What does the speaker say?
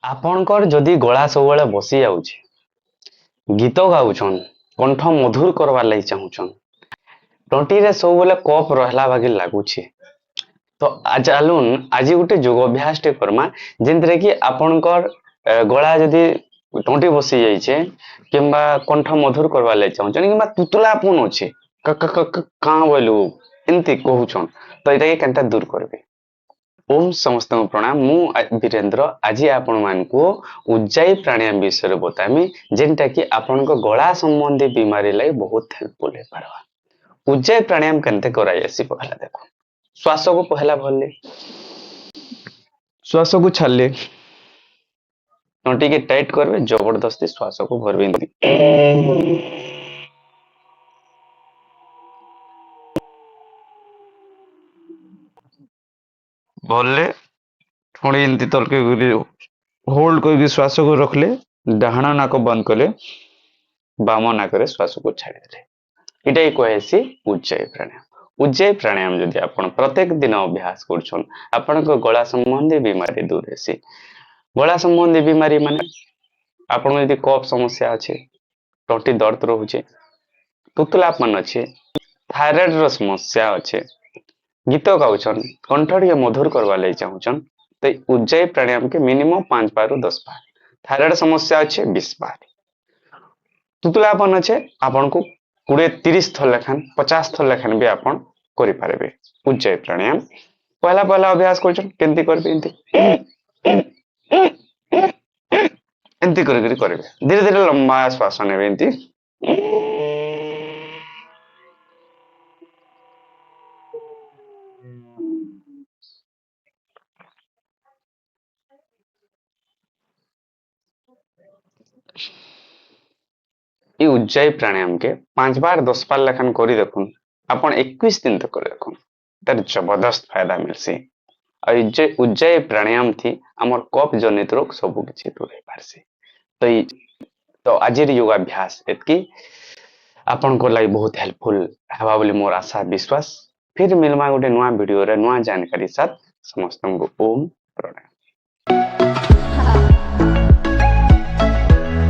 आपणकर जदि गला सब बसी जाऊे गीत गाउछन कंठ मधुर करवार लगी चाहूछन तंटी रे सब बेले कप रहला बाकी लगुच तो चलून आज गोटे योगाभ्यास टे करमा जिनते कि आपणकर गला जदि तंटी बसी जाइए किंबा कंठ मधुर करवार लगी चाहूछन कि तुतलापन अच्छे काँ बोलू एमती कहूछन तो यहाँ के दूर करबे। ओम समस्त प्रणाम मु वीरेंद्र आज आपण मानकु उज्जाई प्राणायाम विषय रे बतामी जेनटा कि आपण को गला संबंधी बीमारी लाई बहुत हेल्पफुल है पारवा। उज्जाई प्राणायाम केनते कराई आसी पहला देखो श्वास को पहला भरले श्वास को छाड़ले नटी के टाइट करबे जबरदस्ती श्वास को भरबे भरले थोड़ी एमती तलके होल्ड करके श्वास को रखले डाहाण नाक बंद कले बाम नाक श्वास को छाड़देले इटा ही कहेसी उज्जाई प्राणायाम। उज्जाई प्राणायाम जदि आपण प्रत्येक दिन अभ्यास करछन आपण को गला संबंधी बीमारी दूर हेसी। गला संबंधी बीमारी माने आपण यदि कफ समस्या अच्छे तंटी दर्द रोचे तुतलापन अच्छे थायराइड रो समस्या अच्छे गीत गाउछन कंठ टिके मधुर करवा लगी चाहूछन तो उज्जाई प्राणायाम के मिनिमम 5 बार रु 10 बार थायराइड समस्या अच्छे 20 बार तुतलापन अच्छे आपण को 20-30 थर लेखान 50 थर लेखान भी आपण करि पारबे। उज्जाई प्राणायाम पहला पहला अभ्यास करछन केंती करबे एंती करबे धीरे धीरे लंबा श्वास नेबे एंती ये उज्जाई प्राणायाम के 5 बार 10 बार लेखन करी देखुन अपन 21 दिन तक कर देखुन तार जबरदस्त फायदा मिलसी। उज्जाई प्राणायाम थी आमर कफ जनित रोग सब किसी दूर हो पारसी। तो आज योगाभ्यास एतकी आपण को लाई बहुत हेल्पफुल हवा बोली मोर आशा विश्वास फिर मिलमा गोटे नुआ वीडियो रे नुआ जानकारी साथ समस्त को ओम प्रणाम।